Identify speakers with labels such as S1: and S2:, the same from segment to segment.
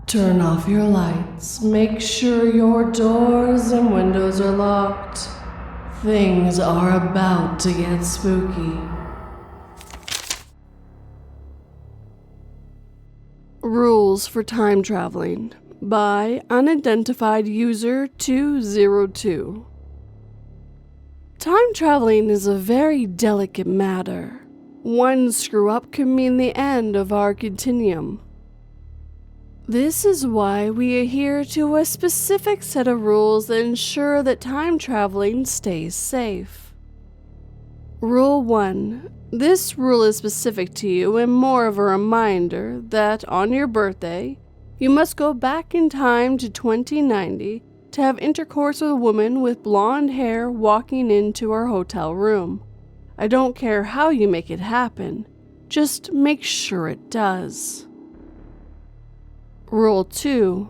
S1: Turn off your lights. Make sure your doors and windows are locked. Things are about to get spooky. Rules for Time Traveling by Unidentified User 202. Time traveling is a very delicate matter. One screw-up could mean the end of our continuum. This is why we adhere to a specific set of rules that ensure that time traveling stays safe. Rule 1. This rule is specific to you and more of a reminder that on your birthday, you must go back in time to 2090 to have intercourse with a woman with blonde hair walking into our hotel room. I don't care how you make it happen, just make sure it does. Rule 2.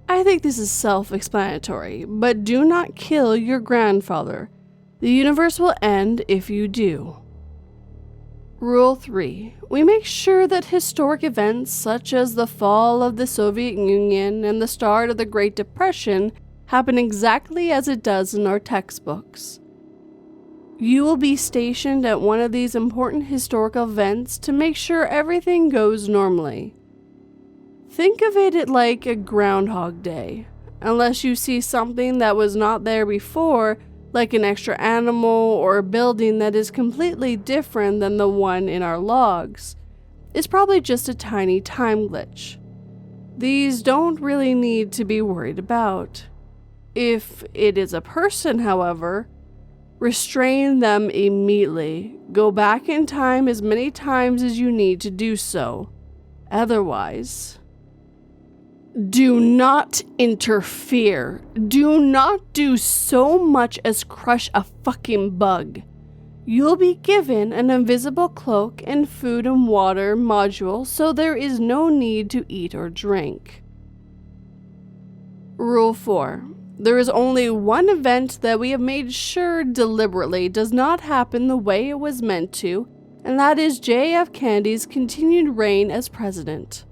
S1: I think this is self-explanatory, but do not kill your grandfather. The universe will end if you do. Rule 3. We make sure that historic events such as the fall of the Soviet Union and the start of the Great Depression happen exactly as it does in our textbooks. You will be stationed at one of these important historical events to make sure everything goes normally. Think of it like a Groundhog Day, unless you see something that was not there before, like an extra animal or a building that is completely different than the one in our logs. It's probably just a tiny time glitch. These don't really need to be worried about. If it is a person, however, restrain them immediately. Go back in time as many times as you need to do so. Otherwise, do not interfere. Do not do so much as crush a fucking bug. You'll be given an invisible cloak and food and water module, so there is no need to eat or drink. Rule 4. There is only one event that we have made sure deliberately does not happen the way it was meant to, and that is J.F. Kennedy's continued reign as president.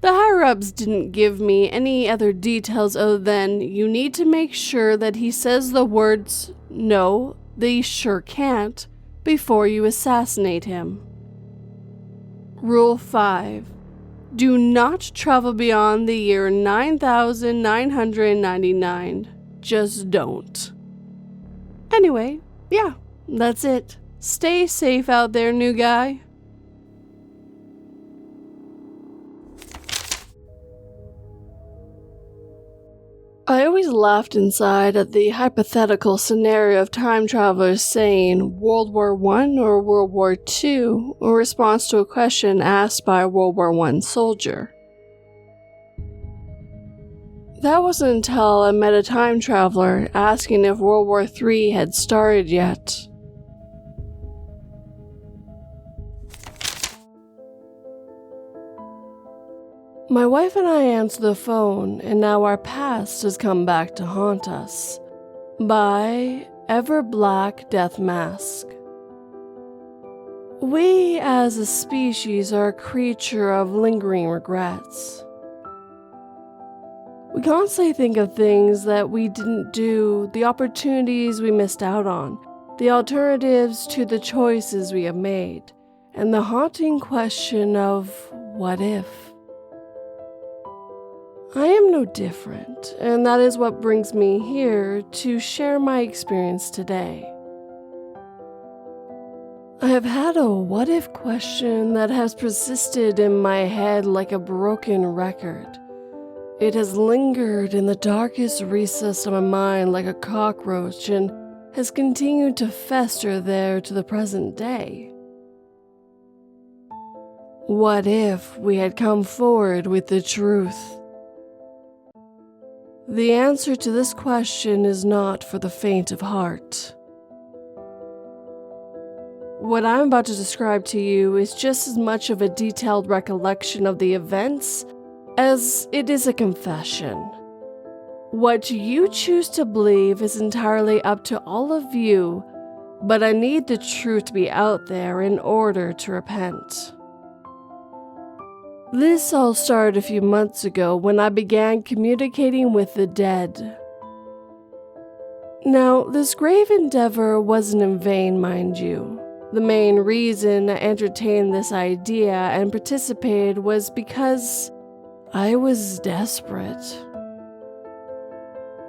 S1: The higher-ups didn't give me any other details other than you need to make sure that he says the words, "No, they sure can't," before you assassinate him. Rule 5. Do not travel beyond the year 9999. Just don't. Anyway, yeah, that's it. Stay safe out there, new guy. I always laughed inside at the hypothetical scenario of time travelers saying World War I or World War II in response to a question asked by a World War I soldier. That wasn't until I met a time traveler asking if World War III had started yet. My wife and I answered the phone, and now our past has come back to haunt us. By Ever Black Death Mask. We as a species are a creature of lingering regrets. We constantly think of things that we didn't do, the opportunities we missed out on, the alternatives to the choices we have made, and the haunting question of what if? I am no different, and that is what brings me here to share my experience today. I have had a what if question that has persisted in my head like a broken record. It has lingered in the darkest recess of my mind like a cockroach and has continued to fester there to the present day. What if we had come forward with the truth? The answer to this question is not for the faint of heart. What I'm about to describe to you is just as much of a detailed recollection of the events as it is a confession. What you choose to believe is entirely up to all of you, but I need the truth to be out there in order to repent. This all started a few months ago when I began communicating with the dead. Now, this grave endeavor wasn't in vain, mind you. The main reason I entertained this idea and participated was because I was desperate.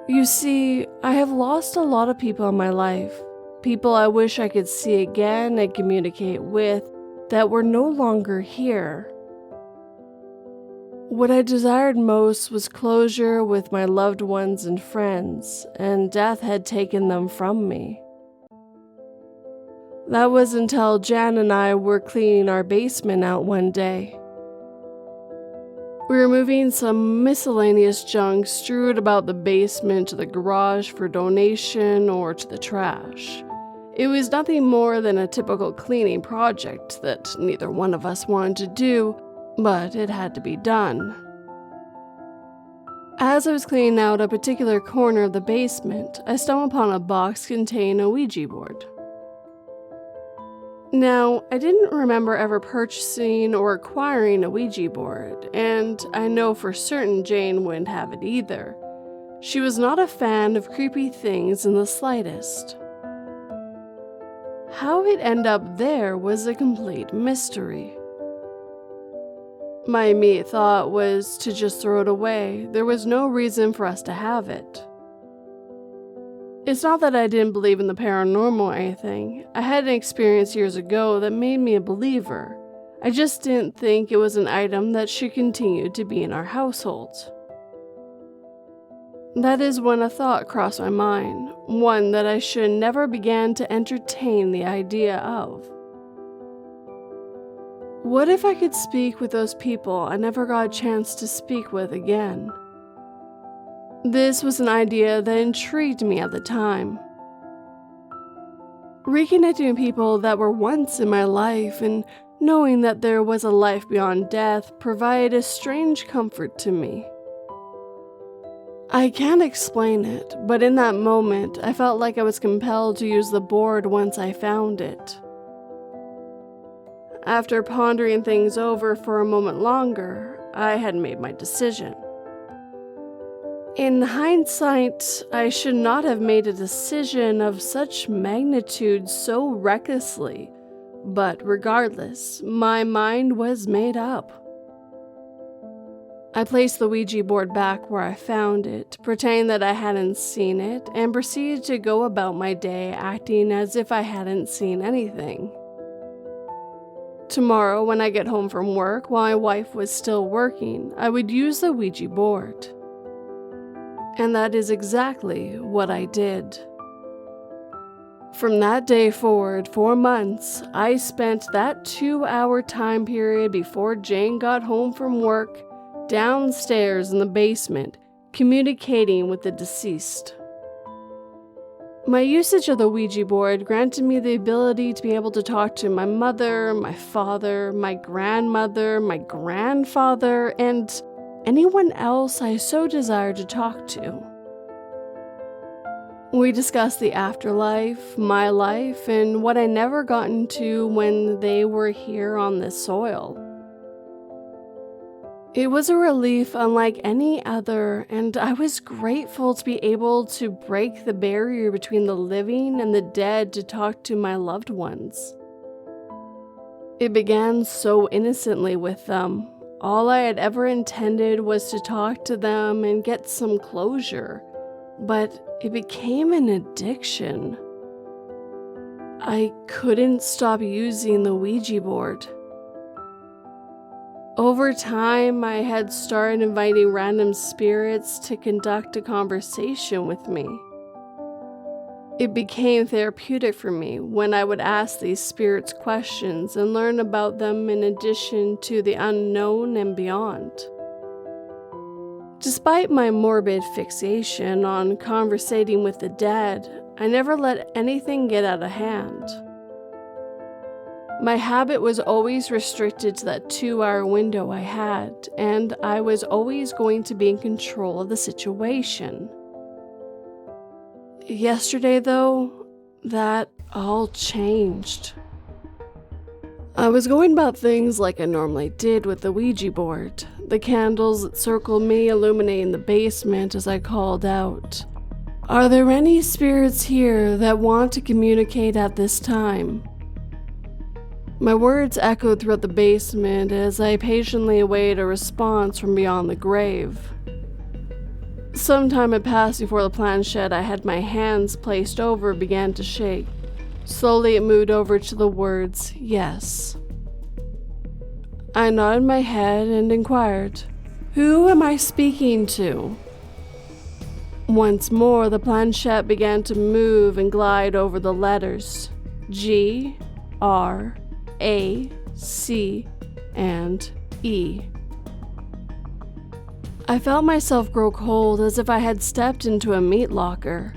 S1: You see, I have lost a lot of people in my life, people I wish I could see again and communicate with that were no longer here. What I desired most was closure with my loved ones and friends, and death had taken them from me. That was until Jan and I were cleaning our basement out one day. We were moving some miscellaneous junk strewed about the basement to the garage for donation or to the trash. It was nothing more than a typical cleaning project that neither one of us wanted to do, but it had to be done. As I was cleaning out a particular corner of the basement, I stumbled upon a box containing a Ouija board. Now, I didn't remember ever purchasing or acquiring a Ouija board, and I know for certain Jane wouldn't have it either. She was not a fan of creepy things in the slightest. How it ended up there was a complete mystery. My immediate thought was to just throw it away. There was no reason for us to have it. It's not that I didn't believe in the paranormal or anything. I had an experience years ago that made me a believer. I just didn't think it was an item that should continue to be in our household. That is when a thought crossed my mind, one that I should never began to entertain the idea of. What if I could speak with those people I never got a chance to speak with again? This was an idea that intrigued me at the time. Reconnecting with people that were once in my life and knowing that there was a life beyond death provided a strange comfort to me. I can't explain it, but in that moment, I felt like I was compelled to use the board once I found it. After pondering things over for a moment longer, I had made my decision. In hindsight, I should not have made a decision of such magnitude so recklessly, but regardless, my mind was made up. I placed the Ouija board back where I found it, pretending that I hadn't seen it, and proceeded to go about my day acting as if I hadn't seen anything. Tomorrow, when I get home from work while my wife was still working, I would use the Ouija board. And that is exactly what I did. From that day forward, for months, I spent that 2-hour time period before Jane got home from work downstairs in the basement, communicating with the deceased. My usage of the Ouija board granted me the ability to be able to talk to my mother, my father, my grandmother, my grandfather, and anyone else I so desired to talk to. We discussed the afterlife, my life, and what I never got into when they were here on this soil. It was a relief unlike any other, and I was grateful to be able to break the barrier between the living and the dead to talk to my loved ones. It began so innocently with them. All I had ever intended was to talk to them and get some closure, but it became an addiction. I couldn't stop using the Ouija board. Over time, I had started inviting random spirits to conduct a conversation with me. It became therapeutic for me when I would ask these spirits questions and learn about them in addition to the unknown and beyond. Despite my morbid fixation on conversating with the dead, I never let anything get out of hand. My habit was always restricted to that 2-hour window I had, and I was always going to be in control of the situation. Yesterday, though, that all changed. I was going about things like I normally did with the Ouija board, the candles that circled me illuminating the basement as I called out, "Are there any spirits here that want to communicate at this time?" My words echoed throughout the basement as I patiently awaited a response from beyond the grave. Some time had passed before the planchette I had my hands placed over began to shake. Slowly it moved over to the words, "Yes." I nodded my head and inquired, "Who am I speaking to?" Once more, the planchette began to move and glide over the letters G, R, A, C, and E. I felt myself grow cold as if I had stepped into a meat locker.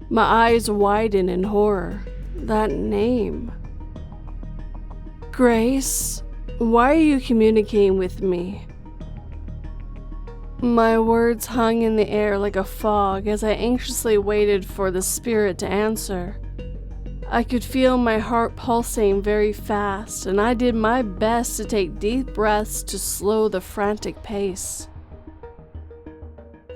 S1: My eyes widened in horror. That name. "Grace, why are you communicating with me?" My words hung in the air like a fog as I anxiously waited for the spirit to answer. I could feel my heart pulsating very fast, and I did my best to take deep breaths to slow the frantic pace.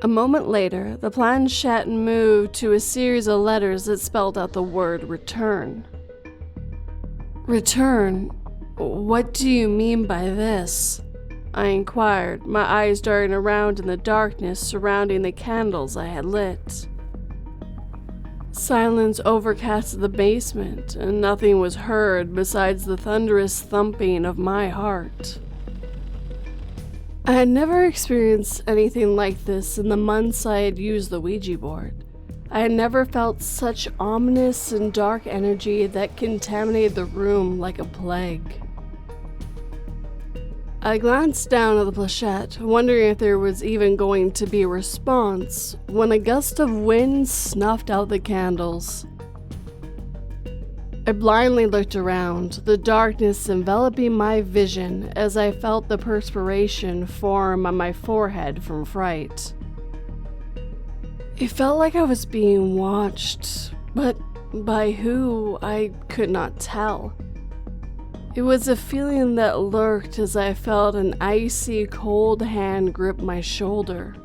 S1: A moment later, the planchette moved to a series of letters that spelled out the word return. "Return? What do you mean by this?" I inquired, my eyes darting around in the darkness surrounding the candles I had lit. Silence overcast the basement, and nothing was heard besides the thunderous thumping of my heart. I had never experienced anything like this in the months I had used the Ouija board. I had never felt such ominous and dark energy that contaminated the room like a plague. I glanced down at the planchette, wondering if there was even going to be a response, when a gust of wind snuffed out the candles. I blindly looked around, the darkness enveloping my vision as I felt the perspiration form on my forehead from fright. It felt like I was being watched, but by who, I could not tell. It was a feeling that lurked as I felt an icy, cold hand grip my shoulder.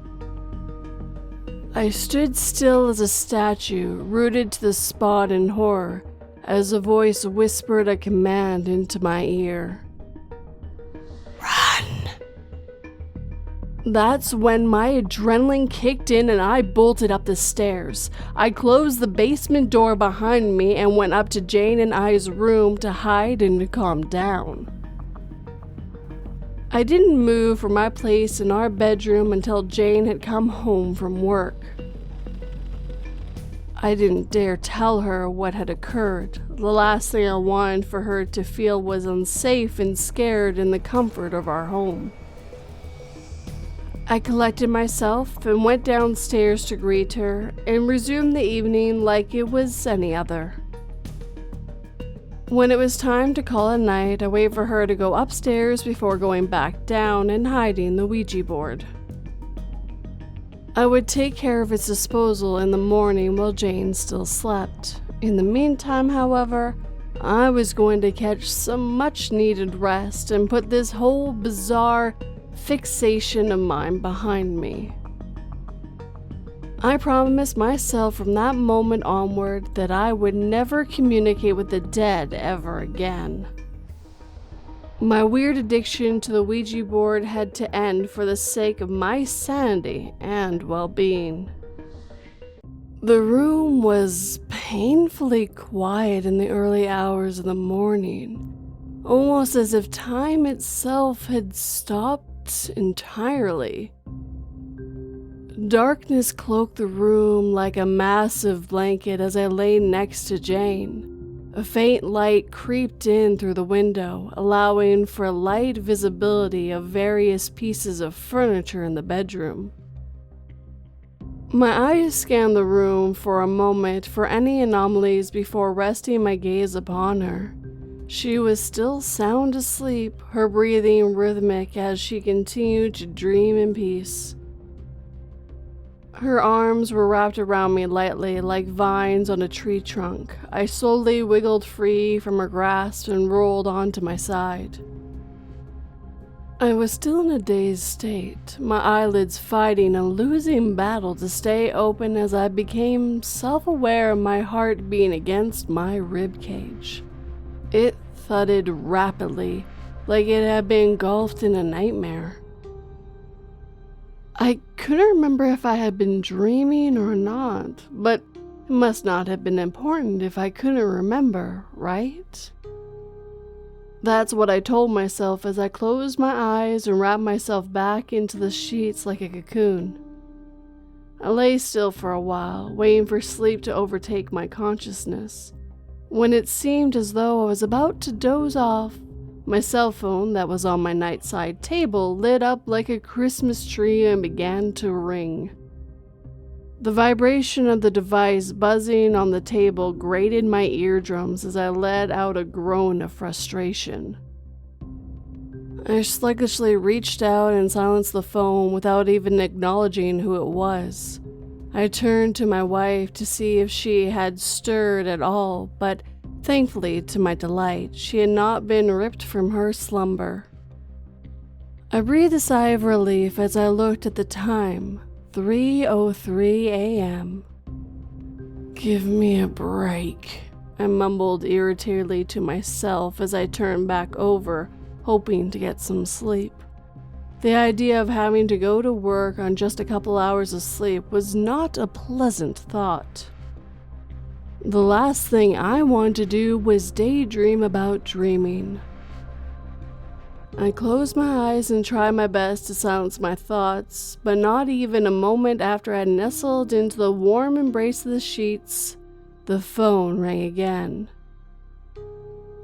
S1: I stood still as a statue, rooted to the spot in horror, as a voice whispered a command into my ear. "Run!" That's when my adrenaline kicked in and I bolted up the stairs. I closed the basement door behind me and went up to Jane and I's room to hide and to calm down. I didn't move from my place in our bedroom until Jane had come home from work. I didn't dare tell her what had occurred. The last thing I wanted for her to feel was unsafe and scared in the comfort of our home. I collected myself and went downstairs to greet her and resumed the evening like it was any other. When it was time to call it night, I waited for her to go upstairs before going back down and hiding the Ouija board. I would take care of its disposal in the morning while Jane still slept. In the meantime, however, I was going to catch some much-needed rest and put this whole bizarre fixation of mine behind me. I promised myself from that moment onward that I would never communicate with the dead ever again. My weird addiction to the Ouija board had to end for the sake of my sanity and well-being. The room was painfully quiet in the early hours of the morning, almost as if time itself had stopped entirely. Darkness cloaked the room like a massive blanket as I lay next to Jane. A faint light creeped in through the window, allowing for light visibility of various pieces of furniture in the bedroom. My eyes scanned the room for a moment for any anomalies before resting my gaze upon her. She was still sound asleep, her breathing rhythmic as she continued to dream in peace. Her arms were wrapped around me lightly like vines on a tree trunk. I slowly wiggled free from her grasp and rolled onto my side. I was still in a dazed state, my eyelids fighting a losing battle to stay open as I became self-aware of my heart being against my rib cage. It thudded rapidly, like it had been engulfed in a nightmare. I couldn't remember if I had been dreaming or not, but it must not have been important if I couldn't remember, right? That's what I told myself as I closed my eyes and wrapped myself back into the sheets like a cocoon. I lay still for a while, waiting for sleep to overtake my consciousness. When it seemed as though I was about to doze off, my cell phone that was on my nightside table lit up like a Christmas tree and began to ring. The vibration of the device buzzing on the table grated my eardrums as I let out a groan of frustration. I sluggishly reached out and silenced the phone without even acknowledging who it was. I turned to my wife to see if she had stirred at all, but thankfully, to my delight, she had not been ripped from her slumber. I breathed a sigh of relief as I looked at the time, 3:03 a.m. "Give me a break," I mumbled irritatedly to myself as I turned back over, hoping to get some sleep. The idea of having to go to work on just a couple hours of sleep was not a pleasant thought. The last thing I wanted to do was daydream about dreaming. I closed my eyes and tried my best to silence my thoughts, but not even a moment after I had nestled into the warm embrace of the sheets, the phone rang again.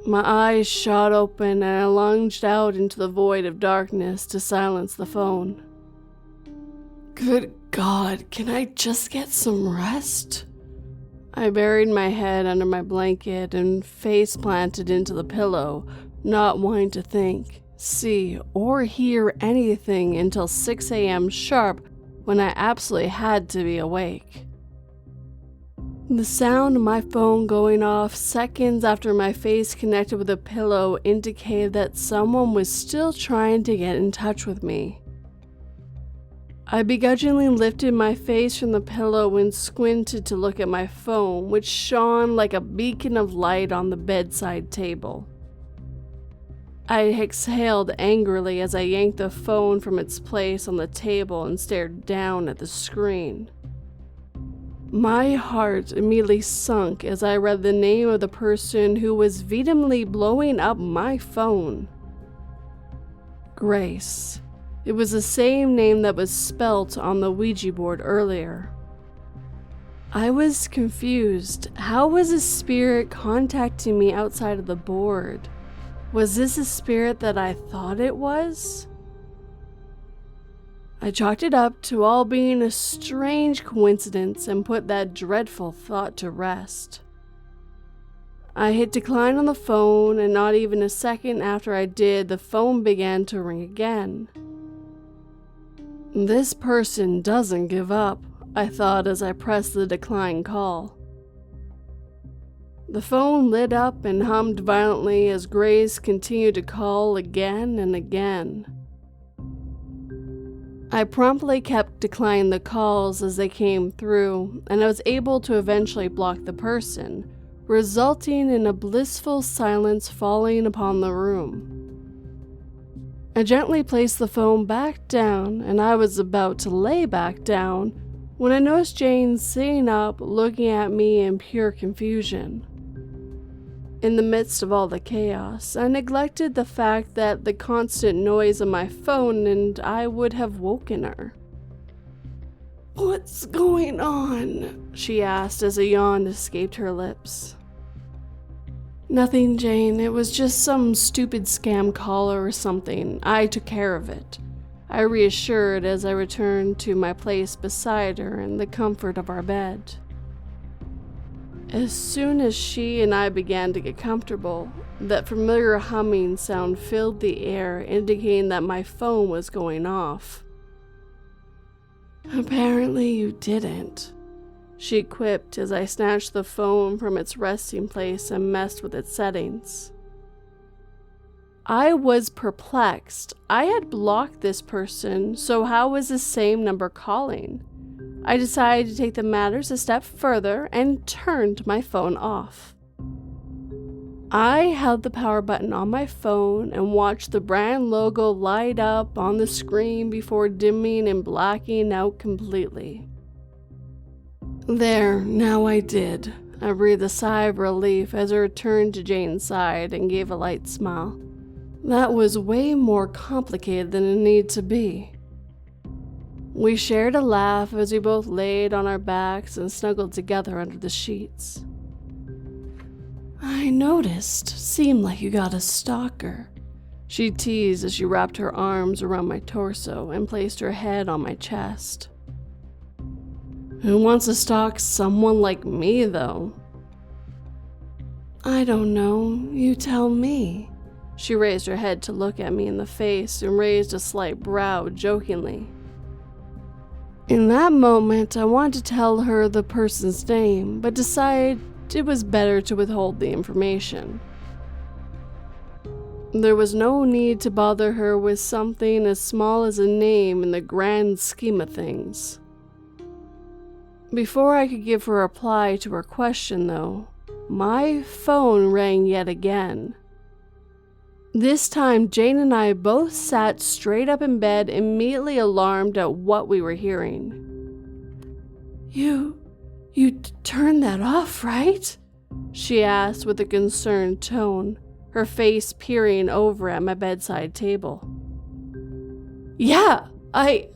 S1: My eyes shot open and I lunged out into the void of darkness to silence the phone. Good God, can I just get some rest? I buried my head under my blanket and face planted into the pillow, not wanting to think, see, or hear anything until 6 a.m. sharp when I absolutely had to be awake. The sound of my phone going off seconds after my face connected with the pillow indicated that someone was still trying to get in touch with me. I begrudgingly lifted my face from the pillow and squinted to look at my phone, which shone like a beacon of light on the bedside table. I exhaled angrily as I yanked the phone from its place on the table and stared down at the screen. My heart immediately sunk as I read the name of the person who was vehemently blowing up my phone. Grace. It was the same name that was spelt on the Ouija board earlier. I was confused. How was a spirit contacting me outside of the board? Was this a spirit that I thought it was? I chalked it up to all being a strange coincidence and put that dreadful thought to rest. I hit decline on the phone, and not even a second after I did, the phone began to ring again. This person doesn't give up, I thought as I pressed the decline call. The phone lit up and hummed violently as Grace continued to call again and again. I promptly kept declining the calls as they came through, and I was able to eventually block the person, resulting in a blissful silence falling upon the room. I gently placed the phone back down, and I was about to lay back down when I noticed Jane sitting up looking at me in pure confusion. In the midst of all the chaos, I neglected the fact that the constant noise of my phone and I would have woken her. "What's going on?" she asked as a yawn escaped her lips. "Nothing, Jane. It was just some stupid scam caller or something. I took care of it," I reassured as I returned to my place beside her in the comfort of our bed. As soon as she and I began to get comfortable, that familiar humming sound filled the air, indicating that my phone was going off. Apparently you didn't, she quipped as I snatched the phone from its resting place and messed with its settings. I was perplexed. I had blocked this person, so how was the same number calling? I decided to take the matters a step further and turned my phone off. I held the power button on my phone and watched the brand logo light up on the screen before dimming and blacking out completely. There, now I did. I breathed a sigh of relief as I returned to Jane's side and gave a light smile. That was way more complicated than it needed to be. We shared a laugh as we both laid on our backs and snuggled together under the sheets. I noticed. Seemed like you got a stalker, she teased as she wrapped her arms around my torso and placed her head on my chest. Who wants to stalk someone like me, though? I don't know. You tell me. She raised her head to look at me in the face and raised a slight brow jokingly. In that moment, I wanted to tell her the person's name, but decided it was better to withhold the information. There was no need to bother her with something as small as a name in the grand scheme of things. Before I could give a reply to her question, though, my phone rang yet again. This time, Jane and I both sat straight up in bed, immediately alarmed at what we were hearing. You turned that off, right? She asked with a concerned tone, her face peering over at my bedside table. Yeah, I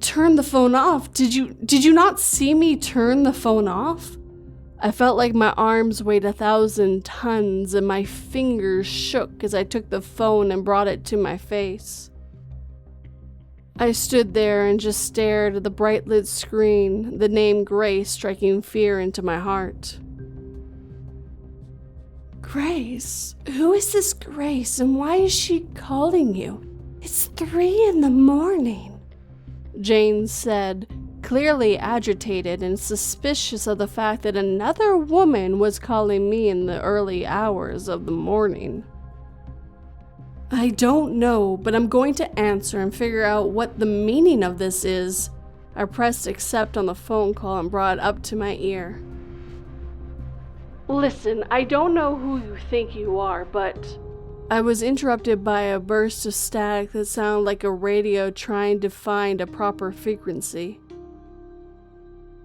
S1: turned the phone off. Did you not see me turn the phone off? I felt like my arms weighed 1,000 tons and my fingers shook as I took the phone and brought it to my face. I stood there and just stared at the bright lit screen, the name Grace striking fear into my heart. Grace? Who is this Grace and why is she calling you? It's 3 a.m, Jane said, clearly agitated and suspicious of the fact that another woman was calling me in the early hours of the morning. I don't know, but I'm going to answer and figure out what the meaning of this is. I pressed accept on the phone call and brought it up to my ear. Listen, I don't know who you think you are, but... I was interrupted by a burst of static that sounded like a radio trying to find a proper frequency.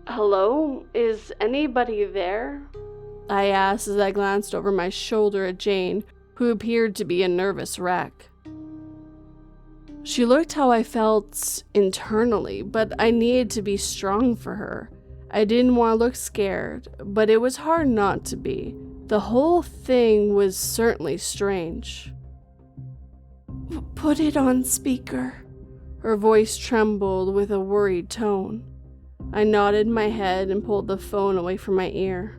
S1: Hello? Is anybody there? I asked as I glanced over my shoulder at Jane, who appeared to be a nervous wreck. She looked how I felt internally, but I needed to be strong for her. I didn't want to look scared, but it was hard not to be. The whole thing was certainly strange. Put it on speaker. Her voice trembled with a worried tone. I nodded my head and pulled the phone away from my ear.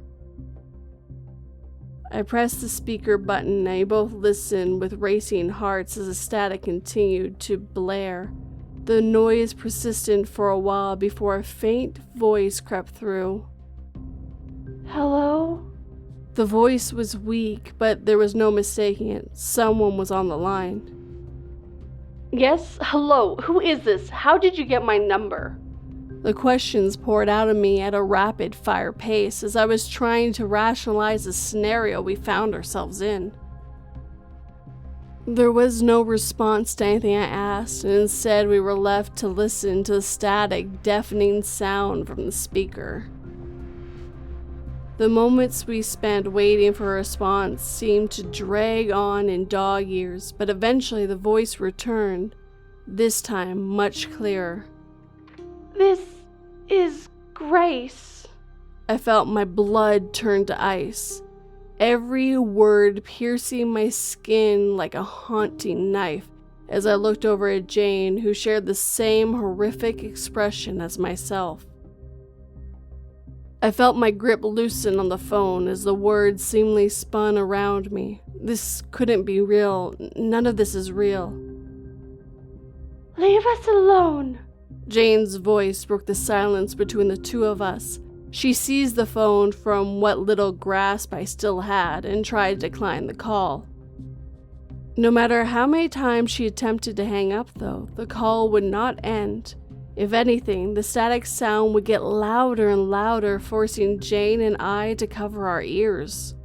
S1: I pressed the speaker button and we both listened with racing hearts as the static continued to blare. The noise persisted for a while before a faint voice crept through. Hello? The voice was weak, but there was no mistaking it. Someone was on the line. Yes, hello, who is this? How did you get my number? The questions poured out of me at a rapid-fire pace as I was trying to rationalize the scenario we found ourselves in. There was no response to anything I asked, and instead we were left to listen to the static, deafening sound from the speaker. The moments we spent waiting for a response seemed to drag on in dog years, but eventually the voice returned, this time much clearer. This is Grace. I felt my blood turn to ice, every word piercing my skin like a haunting knife as I looked over at Jane, who shared the same horrific expression as myself. I felt my grip loosen on the phone as the words seemingly spun around me. This couldn't be real. None of this is real. Leave us alone, Jane's voice broke the silence between the two of us. She seized the phone from what little grasp I still had and tried to decline the call. No matter how many times she attempted to hang up, though, the call would not end. If anything, the static sound would get louder and louder, forcing Jane and I to cover our ears.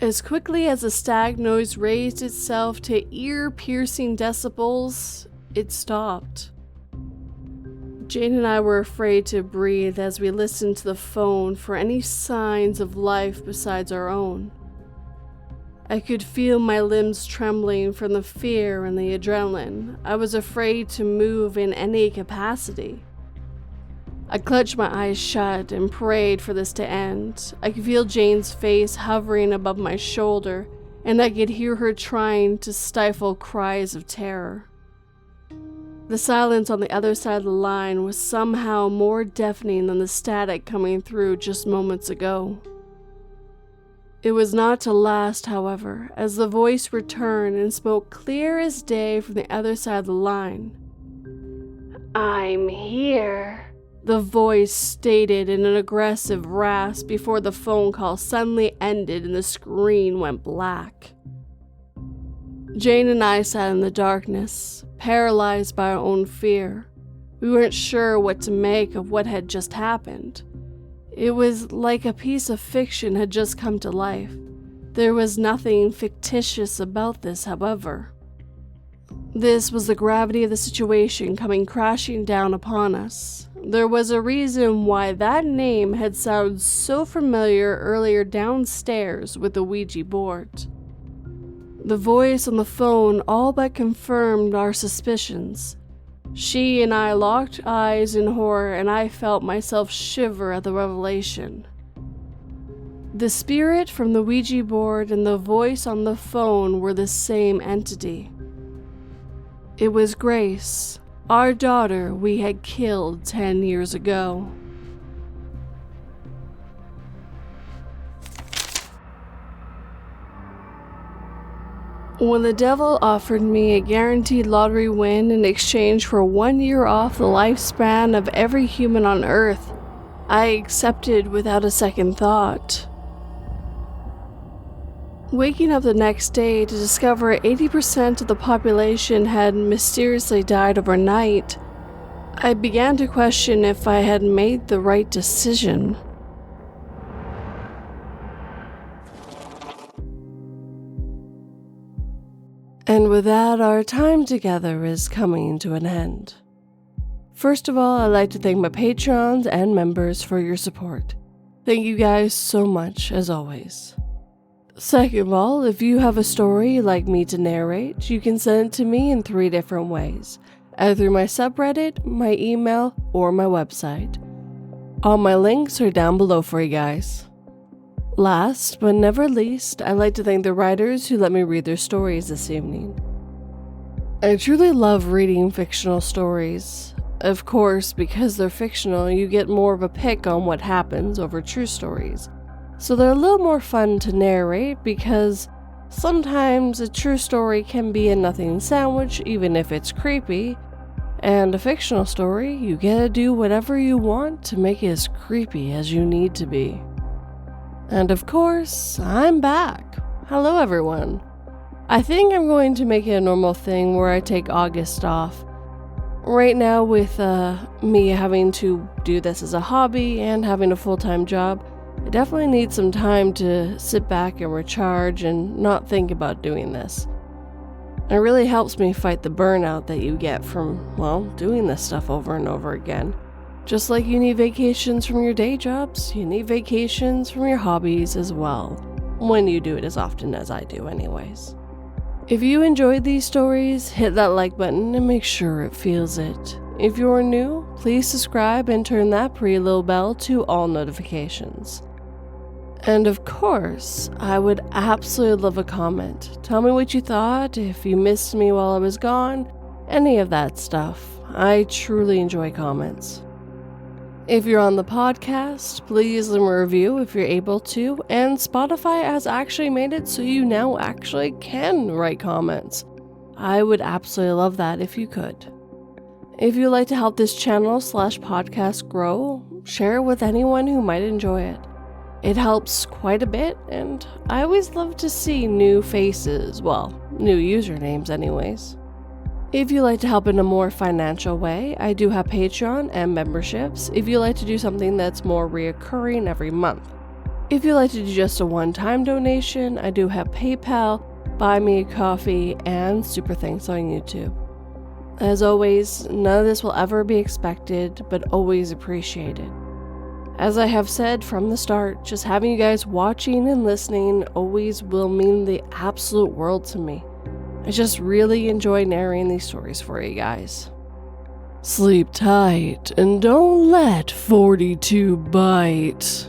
S1: As quickly as the static noise raised itself to ear-piercing decibels, it stopped. Jane and I were afraid to breathe as we listened to the phone for any signs of life besides our own. I could feel my limbs trembling from the fear and the adrenaline. I was afraid to move in any capacity. I clutched my eyes shut and prayed for this to end. I could feel Jane's face hovering above my shoulder, and I could hear her trying to stifle cries of terror. The silence on the other side of the line was somehow more deafening than the static coming through just moments ago. It was not to last, however, as the voice returned and spoke clear as day from the other side of the line. "I'm here," the voice stated in an aggressive rasp before the phone call suddenly ended and the screen went black. Jane and I sat in the darkness, paralyzed by our own fear. We weren't sure what to make of what had just happened. It was like a piece of fiction had just come to life. There was nothing fictitious about this, however. This was the gravity of the situation coming crashing down upon us. There was a reason why that name had sounded so familiar earlier downstairs with the Ouija board. The voice on the phone all but confirmed our suspicions. She and I locked eyes in horror, and I felt myself shiver at the revelation. The spirit from the Ouija board and the voice on the phone were the same entity. It was Grace, our daughter we had killed 10 years ago. When the devil offered me a guaranteed lottery win in exchange for 1 year off the lifespan of every human on Earth, I accepted without a second thought. Waking up the next day to discover 80% of the population had mysteriously died overnight, I began to question if I had made the right decision. And with that, our time together is coming to an end. First of all, I'd like to thank my patrons and members for your support. Thank you guys so much, as always. Second of all, if you have a story you'd like me to narrate, you can send it to me in 3 different ways, either through my subreddit, my email, or my website. All my links are down below for you guys. Last but never least, I'd like to thank the writers who let me read their stories this evening. I truly love reading fictional stories. Of course, because they're fictional, you get more of a pick on what happens over true stories. So they're a little more fun to narrate because sometimes a true story can be a nothing sandwich even if it's creepy, and a fictional story, you get to do whatever you want to make it as creepy as you need to be. And of course, I'm back. Hello everyone. I think I'm going to make it a normal thing where I take August off. Right now with me having to do this as a hobby and having a full-time job, I definitely need some time to sit back and recharge and not think about doing this. It really helps me fight the burnout that you get from, well, doing this stuff over and over again. Just like you need vacations from your day jobs, you need vacations from your hobbies as well, when you do it as often as I do anyways. If you enjoyed these stories, hit that like button and make sure it feels it. If you're new, please subscribe and turn that pretty little bell to all notifications. And of course, I would absolutely love a comment. Tell me what you thought, if you missed me while I was gone, any of that stuff. I truly enjoy comments. If you're on the podcast, please leave a review if you're able to, and Spotify has actually made it so you now actually can write comments. I would absolutely love that if you could. If you'd like to help this channel/podcast grow, share it with anyone who might enjoy it. It helps quite a bit, and I always love to see new faces, well, new usernames anyways. If you'd like to help in a more financial way, I do have Patreon and memberships if you'd like to do something that's more reoccurring every month. If you'd like to do just a one-time donation, I do have PayPal, Buy Me a Coffee, and Super Thanks on YouTube. As always, none of this will ever be expected, but always appreciated. As I have said from the start, just having you guys watching and listening always will mean the absolute world to me. I just really enjoy narrating these stories for you guys. Sleep tight and don't let 42 bite.